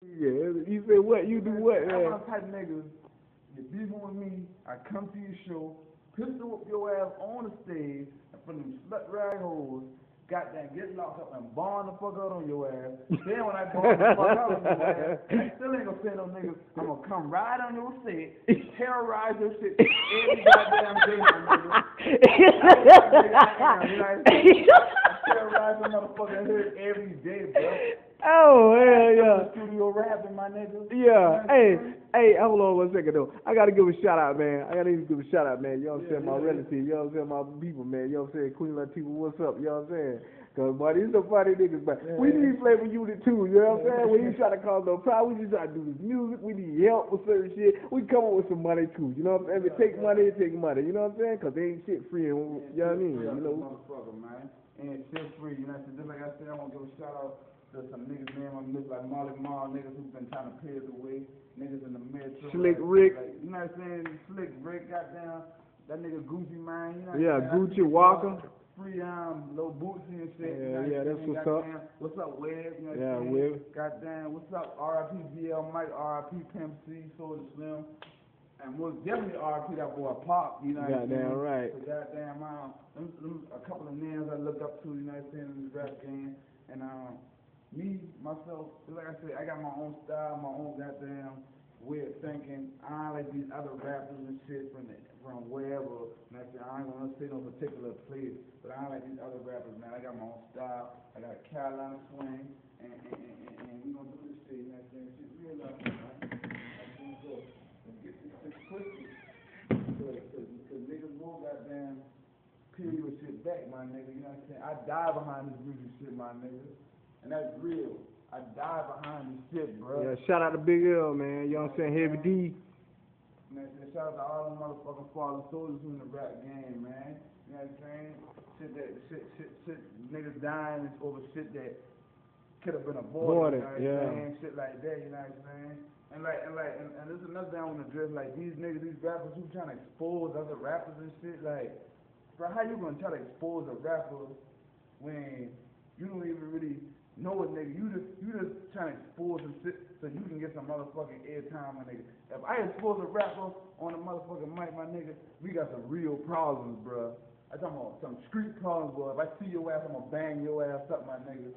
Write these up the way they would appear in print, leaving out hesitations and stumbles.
Yeah, you say what? You do what, I'm man? one type of niggas. You beefing with me, I come to your show, pistol whip your ass on the stage, and from them slut rag hoes, goddamn get locked up and barn the fuck out on your ass. Then when I barn the fuck out on your ass, I still ain't gonna say no niggas. I'm gonna come right on your set, terrorize your shit every goddamn day, my nigga. I terrorize the motherfucking hood every day, bro. Oh, hell yeah. Studio rapping, my nigga. Yeah. Hey, hold on 1 second though. I gotta give a shout out, man. I gotta give a shout out, man. You know what I'm saying? My relatives, you know what I'm saying? My people, man. You know what I'm saying? Queen Latifah, what's up? You know what I'm saying? Cause boy, these some funny niggas, but we need flavor unit too. You know what I'm saying? We ain't trying to cause no problem. We just try to do this music. We need help with certain shit. We come up with some money too. You know what I'm saying? If it take money, it take money. You know what I'm saying? Cause they ain't shit free. You know what I mean? You know. Motherfucker, man. Ain't shit free. You know what I'm saying? Just like I said, I want to give a shout out. There's some niggas, man, on this like Molly Marl, niggas who've been trying to pay us away, niggas in the metro. Slick Rick. Like, you know what I'm saying? Slick Rick, goddamn. That nigga Gucci, man. You know Yeah, Gucci Walker. Free Lil Bootsy and shit. Yeah, that's what's up. What's up, Web? You know what Yeah, I'm saying? Web. Goddamn, what's up, R.I.P. GL Mike, R.I.P. Pimp C, Soulja Slim. And most definitely R.I.P. that boy Pop, you know what I'm saying? Goddamn right. So goddamn, a couple of names I look up to, you know what I'm saying, in this rap game. And, me, myself, like I said, I got my own style, my own goddamn way of thinking. I don't like these other rappers and shit from wherever. Like I ain't gonna say no particular place, but I don't like these other rappers, man. I got my own style. I got a Carolina swing, and we gonna do this shit, you know what I'm saying? Shit real out there, man. Let's get this shit twisted. Cause niggas will goddamn peel your shit back, my nigga. You know what I'm saying? I die behind this music shit, my nigga. And that's real. I die behind this shit, bro. Yeah, shout out to Big L, man. You know what I'm saying? Heavy D. Man, shout out to all the motherfucking fallen soldiers in the rap game, man. You know what I'm saying? Shit, niggas dying over shit that could have been avoided. You know what I'm saying? Shit like that, you know what I'm saying? And this is another thing I want to address, like these niggas, these rappers who trying to expose other rappers and shit, like, bro, how you gonna try to expose a rapper when you don't even really know a nigga? You just trying to expose some shit so you can get some motherfucking airtime, my nigga. If I expose a rapper on the motherfucking mic, my nigga, we got some real problems, bro. I'm talking about some street problems, bro. If I see your ass, I'm gonna bang your ass up, my nigga.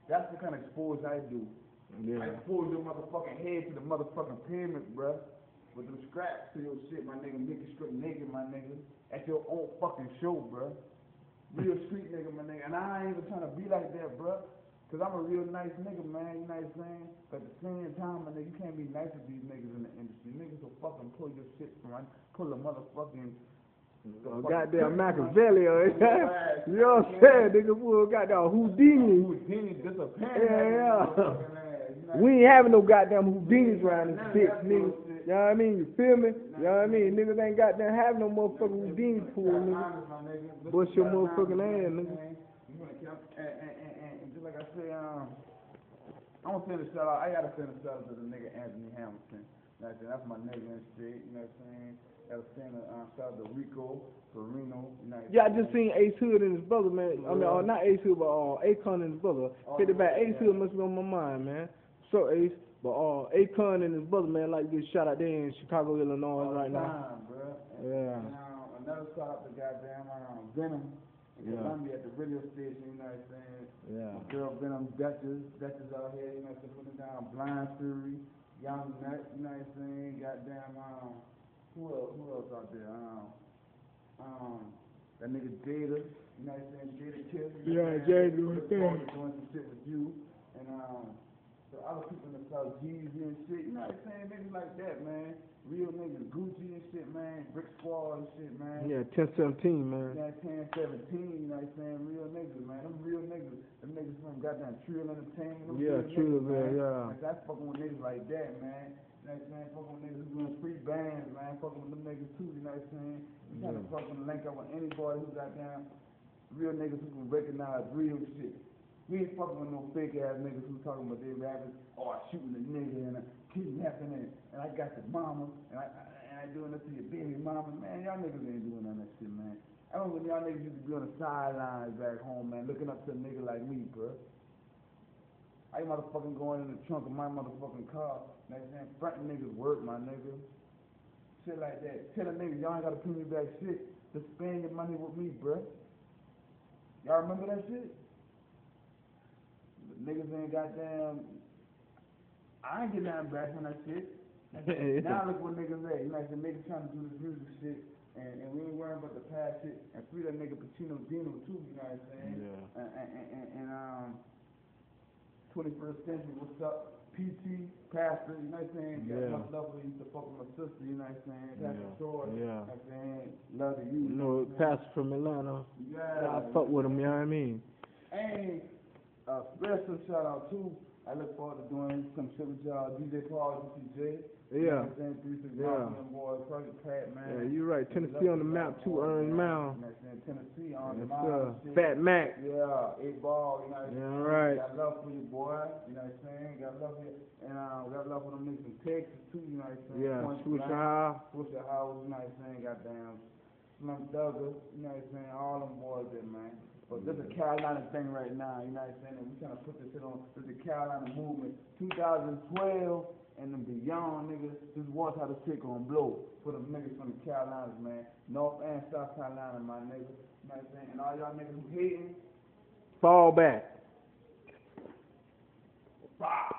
That's the kind of exposure I do. Yeah. I expose your motherfucking head to the motherfucking pavement, bro. With them scraps to your shit, my nigga. Make you strip naked, my nigga. At your own fucking show, bro. Real street nigga, my nigga. And I ain't even trying to be like that, bro. Cause I'm a real nice nigga, man, you know what I'm saying? But at the same time, my nigga, you can't be nice to these niggas in the industry. Niggas will fucking pull your shit from pull a motherfucking goddamn Machiavelli, you know what I'm saying? Nigga, pull goddamn Houdini. Houdini disappearing. Yeah. We ain't having no goddamn Houdinis around this bitch, nigga. You know what I mean? You feel me? You know what I mean? Niggas ain't goddamn having no motherfucking Houdini pool, nigga. Bust your motherfucking ass, nigga. And just like I say, I'm gonna send a shout out. I gotta send a shout out to the nigga Anthony Hamilton. That's my nigga and shit. You know what I'm saying? Gotta send a shout out to Rico, Perino. You know. Yeah, I just seen Ace Hood and his brother, man. I mean, not Ace Hood, but Akon and his brother. Hit it back. Ace Hood must be on my mind, man. So Ace, but Akon and his brother, man, like this shout out there in Chicago, Illinois, right now. Bro. Yeah. And another shout out to goddamn Venom. Columbia at the radio station, you know what I'm saying? Yeah. My girl Venom Duchess out here, you know what I'm saying? Putting down Blind Fury, Young Nut, you know what I'm saying? Goddamn, who else out there? That nigga Jada, you know what I'm saying? Jada Kiss. Yeah, Jada was there. Doing some shit with you. And the other people in the South, Jeezy and shit, you know what I'm saying? Niggas like that, man. Real niggas, Gucci and shit, man. Brick Squad and shit, man. Yeah, 1017, man. Yeah, 1017, you know what I'm saying? Real niggas, man. Them real niggas. Them niggas from goddamn Trill Entertainment. Yeah, Trill, man, yeah. Like, that's fucking with niggas like that, man. You know what I'm saying? Fucking with niggas who doing free bands, man. Fucking with them niggas too, you know what I'm saying? You trying to fucking link up with anybody who goddamn real niggas who can recognize real shit. We ain't fucking with no fake ass niggas who talking about their rappers, I shooting a nigga and kidnapping and I got your mama and I doing this to your baby mama. Man, y'all niggas ain't doing none of that shit, man. I remember when y'all niggas used to be on the sidelines back home, man, looking up to a nigga like me, bro. I ain't motherfucking going in the trunk of my motherfucking car. You know what I'm saying? Frontin' niggas work, my nigga. Shit like that. Tell a nigga, y'all ain't gotta pay me back shit. Just spend your money with me, bruh. Y'all remember that shit? The niggas ain't goddamn. I ain't get nothing back from that shit. Now look what niggas at. You know what I'm saying? Niggas trying to do this music shit. And we ain't worrying about the past shit. And free that nigga Pacino Dino too, you know what I'm saying? Yeah. And 21st century, what's up? PT, Pastor, you know what I'm saying? Yeah. Much love for you, used to fuck with my sister, you know what I'm saying? Pastor Troy, Yeah. you know what I'm saying? Love to you. You know, Pastor from Atlanta. Yeah. I fuck with him, you know what I mean? And special shout out too. I look forward to doing some shit with y'all. DJ Paul, DJ. Yeah. Yeah. Boys, Project Pat, man. Yeah, you're right. Tennessee on the map, too, Earn Mile. Tennessee on the Yes, map. Fat Mac. Yeah, 8 Ball, you know what I'm saying? Yeah, right. Got love for you, boy. You know what I'm saying? Got love for you. And got love for them niggas from Texas, too, you know what I'm saying? Yeah, Swisher High. Swisher High, you know what I'm saying? Goddamn. Slim Thugger, you know what I'm saying? All them boys there, man. But this is a Carolina thing right now, you know what I'm saying? And we trying to put this shit on. This is the Carolina movement. 2012 and then beyond, niggas. Just watch how this shit gonna blow for the niggas from the Carolinas, man. North and South Carolina, my niggas. You know what I'm saying? And all y'all niggas who hating, Fall back. bah!